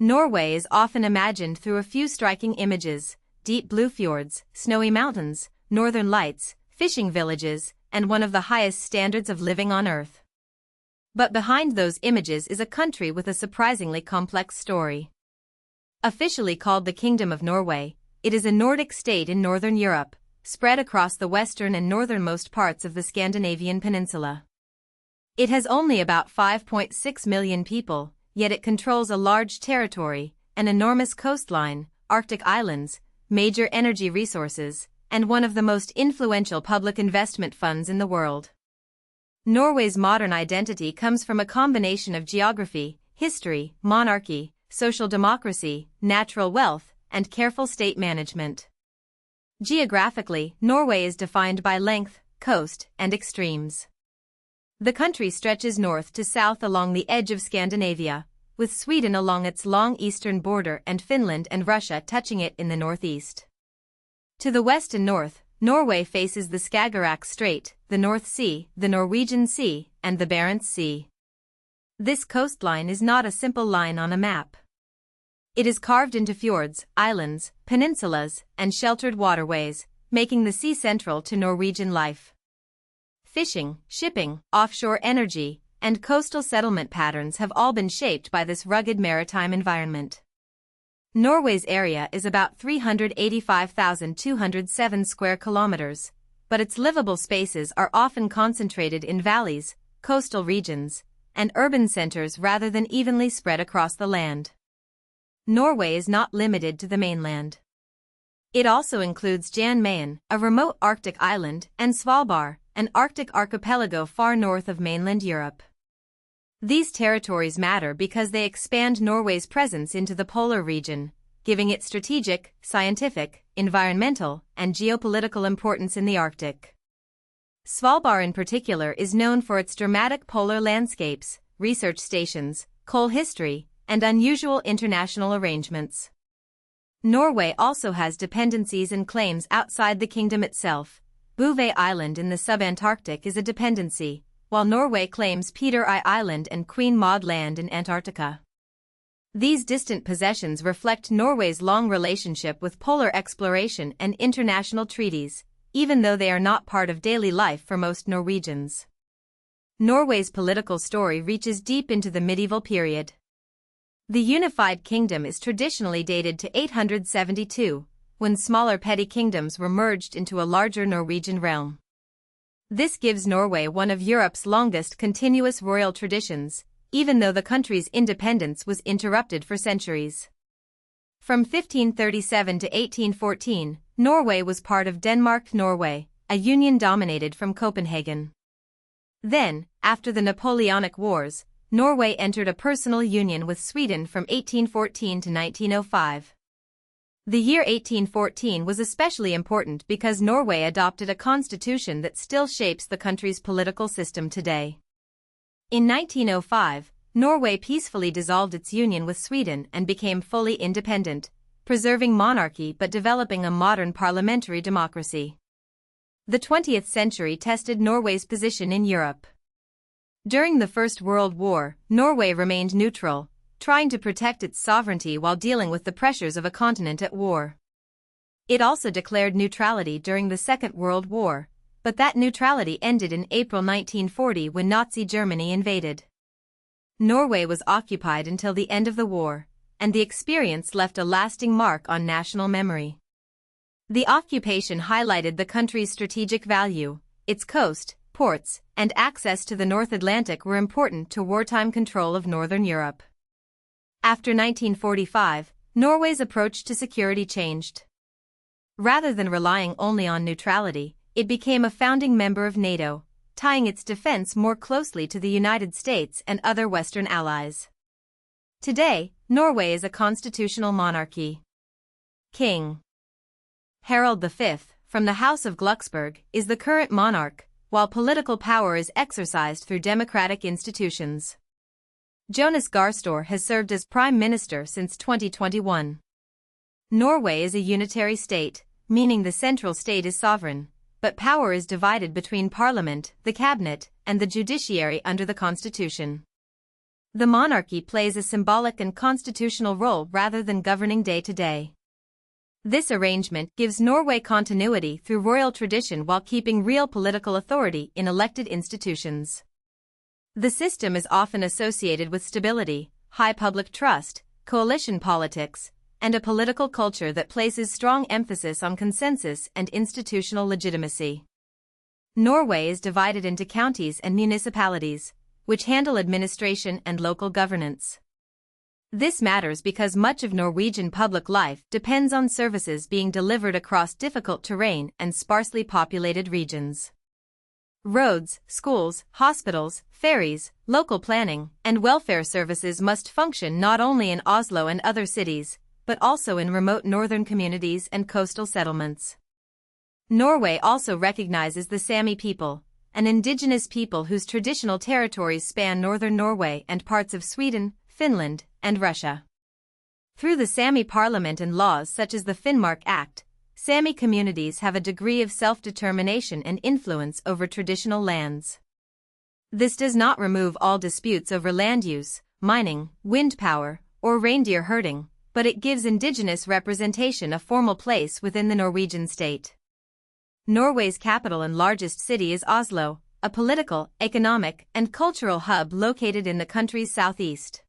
Norway is often imagined through a few striking images: deep blue fjords, snowy mountains, northern lights, fishing villages, and one of the highest standards of living on Earth. But behind those images is a country with a surprisingly complex story. Officially called the Kingdom of Norway, it is a Nordic state in northern Europe, spread across the western and northernmost parts of the Scandinavian peninsula. It has only about 5.6 million people, yet it controls a large territory, an enormous coastline, Arctic islands, major energy resources, and one of the most influential public investment funds in the world. Norway's modern identity comes from a combination of geography, history, monarchy, social democracy, natural wealth, and careful state management. Geographically, Norway is defined by length, coast, and extremes. The country stretches north to south along the edge of Scandinavia, with Sweden along its long eastern border and Finland and Russia touching it in the northeast. To the west and north, Norway faces the Skagerrak Strait, the North Sea, the Norwegian Sea, and the Barents Sea. This coastline is not a simple line on a map. It is carved into fjords, islands, peninsulas, and sheltered waterways, making the sea central to Norwegian life. Fishing, shipping, offshore energy, and coastal settlement patterns have all been shaped by this rugged maritime environment. Norway's area is about 385,207 square kilometers, but its livable spaces are often concentrated in valleys, coastal regions, and urban centers rather than evenly spread across the land. Norway is not limited to the mainland. It also includes Jan Mayen, a remote Arctic island, and Svalbard, an Arctic archipelago far north of mainland Europe. These territories matter because they expand Norway's presence into the polar region, giving it strategic, scientific, environmental, and geopolitical importance in the Arctic. Svalbard in particular is known for its dramatic polar landscapes, research stations, coal history, and unusual international arrangements. Norway also has dependencies and claims outside the kingdom itself. Bouvet Island in the sub-Antarctic is a dependency, while Norway claims Peter I Island and Queen Maud Land in Antarctica. These distant possessions reflect Norway's long relationship with polar exploration and international treaties, even though they are not part of daily life for most Norwegians. Norway's political story reaches deep into the medieval period. The unified kingdom is traditionally dated to 872, when smaller petty kingdoms were merged into a larger Norwegian realm. This gives Norway one of Europe's longest continuous royal traditions, even though the country's independence was interrupted for centuries. From 1537 to 1814, Norway was part of Denmark-Norway, a union dominated from Copenhagen. Then, after the Napoleonic Wars, Norway entered a personal union with Sweden from 1814 to 1905. The year 1814 was especially important because Norway adopted a constitution that still shapes the country's political system today. In 1905, Norway peacefully dissolved its union with Sweden and became fully independent, preserving monarchy but developing a modern parliamentary democracy. The 20th century tested Norway's position in Europe. During the First World War, Norway remained neutral, trying to protect its sovereignty while dealing with the pressures of a continent at war. It also declared neutrality during the Second World War, but that neutrality ended in April 1940 when Nazi Germany invaded. Norway was occupied until the end of the war, and the experience left a lasting mark on national memory. The occupation highlighted the country's strategic value. Its coast, ports, and access to the North Atlantic were important to wartime control of Northern Europe. After 1945, Norway's approach to security changed. Rather than relying only on neutrality, it became a founding member of NATO, tying its defense more closely to the United States and other Western allies. Today, Norway is a constitutional monarchy. King Harald V, from the House of Glucksburg, is the current monarch, while political power is exercised through democratic institutions. Jonas Gahr Støre has served as Prime Minister since 2021. Norway is a unitary state, meaning the central state is sovereign, but power is divided between Parliament, the Cabinet, and the judiciary under the Constitution. The monarchy plays a symbolic and constitutional role rather than governing day to day. This arrangement gives Norway continuity through royal tradition while keeping real political authority in elected institutions. The system is often associated with stability, high public trust, coalition politics, and a political culture that places strong emphasis on consensus and institutional legitimacy. Norway is divided into counties and municipalities, which handle administration and local governance. This matters because much of Norwegian public life depends on services being delivered across difficult terrain and sparsely populated regions. Roads, schools, hospitals, ferries, local planning, and welfare services must function not only in Oslo and other cities, but also in remote northern communities and coastal settlements. Norway also recognizes the Sámi people, an indigenous people whose traditional territories span northern Norway and parts of Sweden, Finland, and Russia. Through the Sámi parliament and laws such as the Finnmark Act, Sámi communities have a degree of self-determination and influence over traditional lands. This does not remove all disputes over land use, mining, wind power, or reindeer herding, but it gives indigenous representation a formal place within the Norwegian state. Norway's capital and largest city is Oslo, a political, economic, and cultural hub located in the country's southeast.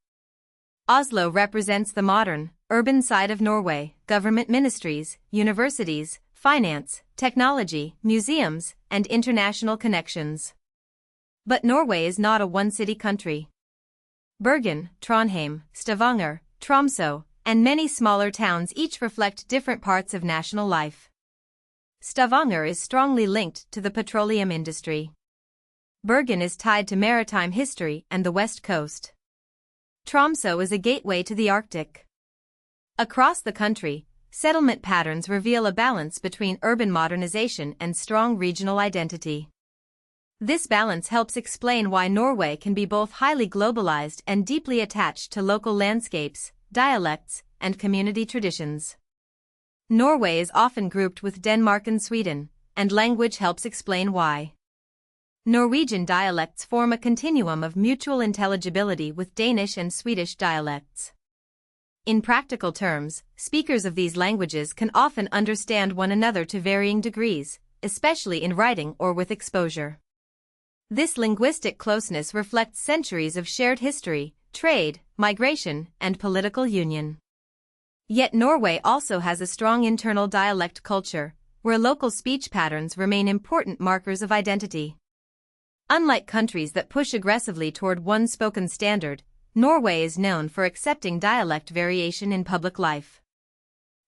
Oslo represents the modern, urban side of Norway, government ministries, universities, finance, technology, museums, and international connections. But Norway is not a one-city country. Bergen, Trondheim, Stavanger, Tromsø, and many smaller towns each reflect different parts of national life. Stavanger is strongly linked to the petroleum industry. Bergen is tied to maritime history and the west coast. Tromsø is a gateway to the Arctic. Across the country, settlement patterns reveal a balance between urban modernization and strong regional identity. This balance helps explain why Norway can be both highly globalized and deeply attached to local landscapes, dialects, and community traditions. Norway is often grouped with Denmark and Sweden, and language helps explain why. Norwegian dialects form a continuum of mutual intelligibility with Danish and Swedish dialects. In practical terms, speakers of these languages can often understand one another to varying degrees, especially in writing or with exposure. This linguistic closeness reflects centuries of shared history, trade, migration, and political union. Yet Norway also has a strong internal dialect culture, where local speech patterns remain important markers of identity. Unlike countries that push aggressively toward one spoken standard, Norway is known for accepting dialect variation in public life.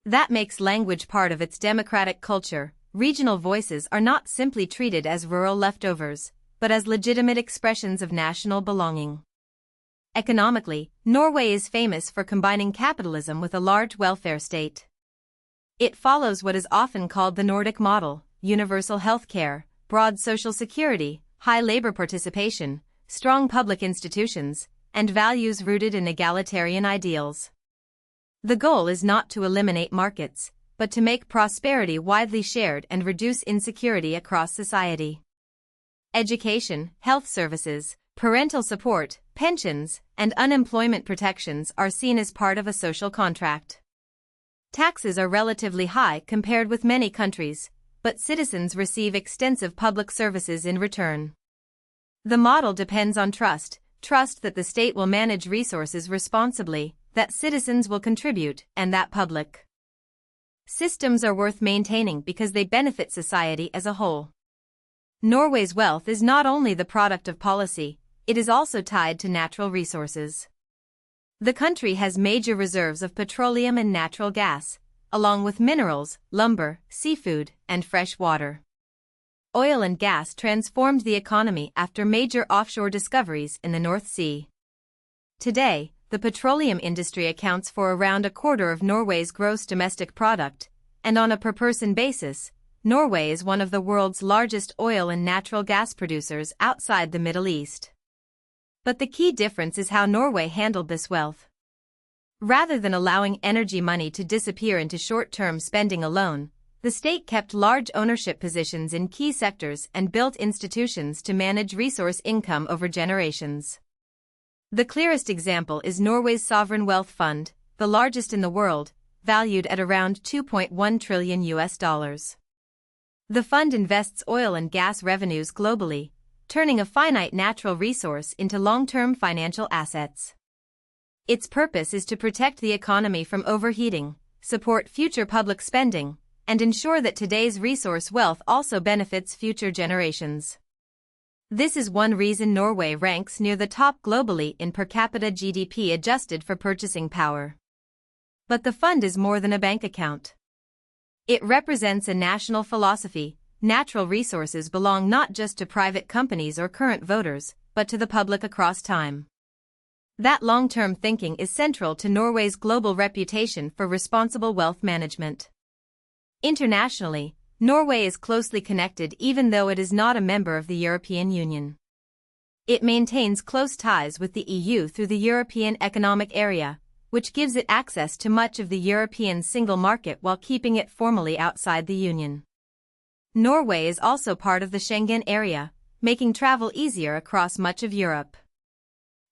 That makes language part of its democratic culture. Regional voices are not simply treated as rural leftovers, but as legitimate expressions of national belonging. Economically, Norway is famous for combining capitalism with a large welfare state. It follows what is often called the Nordic model: universal health care, broad social security, high labor participation, strong public institutions, and values rooted in egalitarian ideals. The goal is not to eliminate markets, but to make prosperity widely shared and reduce insecurity across society. Education, health services, parental support, pensions, and unemployment protections are seen as part of a social contract. Taxes are relatively high compared with many countries, but citizens receive extensive public services in return. The model depends on trust that the state will manage resources responsibly, that citizens will contribute, and that public systems are worth maintaining because they benefit society as a whole. Norway's wealth is not only the product of policy, it is also tied to natural resources. The country has major reserves of petroleum and natural gas, along with minerals, lumber, seafood, and fresh water. Oil and gas transformed the economy after major offshore discoveries in the North Sea. Today, the petroleum industry accounts for around a quarter of Norway's gross domestic product, and on a per-person basis, Norway is one of the world's largest oil and natural gas producers outside the Middle East. But the key difference is how Norway handled this wealth. Rather than allowing energy money to disappear into short-term spending alone, the state kept large ownership positions in key sectors and built institutions to manage resource income over generations. The clearest example is Norway's sovereign wealth fund, the largest in the world, valued at around $2.1 trillion. The fund invests oil and gas revenues globally, turning a finite natural resource into long-term financial assets. Its purpose is to protect the economy from overheating, support future public spending, and ensure that today's resource wealth also benefits future generations. This is one reason Norway ranks near the top globally in per capita GDP adjusted for purchasing power. But the fund is more than a bank account. It represents a national philosophy. Natural resources belong not just to private companies or current voters, but to the public across time. That long-term thinking is central to Norway's global reputation for responsible wealth management. Internationally, Norway is closely connected even though it is not a member of the European Union. It maintains close ties with the EU through the European Economic Area, which gives it access to much of the European single market while keeping it formally outside the Union. Norway is also part of the Schengen area, making travel easier across much of Europe.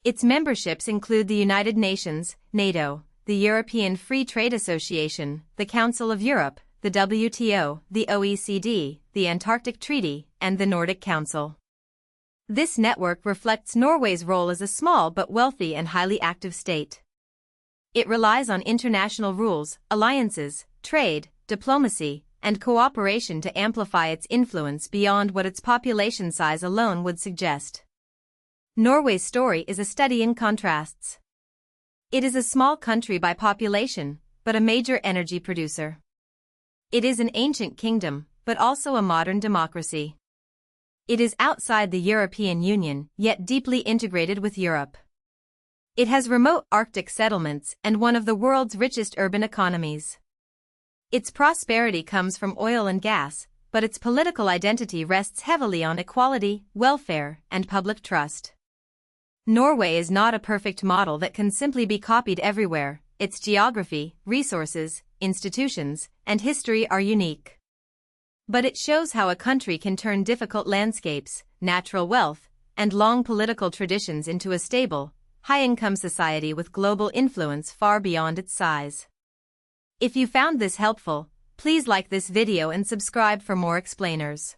Its memberships include the United Nations, NATO, the European Free Trade Association, the Council of Europe, the WTO, the OECD, the Antarctic Treaty, and the Nordic Council. This network reflects Norway's role as a small but wealthy and highly active state. It relies on international rules, alliances, trade, diplomacy, and cooperation to amplify its influence beyond what its population size alone would suggest. Norway's story is a study in contrasts. It is a small country by population, but a major energy producer. It is an ancient kingdom, but also a modern democracy. It is outside the European Union, yet deeply integrated with Europe. It has remote Arctic settlements and one of the world's richest urban economies. Its prosperity comes from oil and gas, but its political identity rests heavily on equality, welfare, and public trust. Norway is not a perfect model that can simply be copied everywhere. Its geography, resources, institutions, and history are unique. But it shows how a country can turn difficult landscapes, natural wealth, and long political traditions into a stable, high-income society with global influence far beyond its size. If you found this helpful, please like this video and subscribe for more explainers.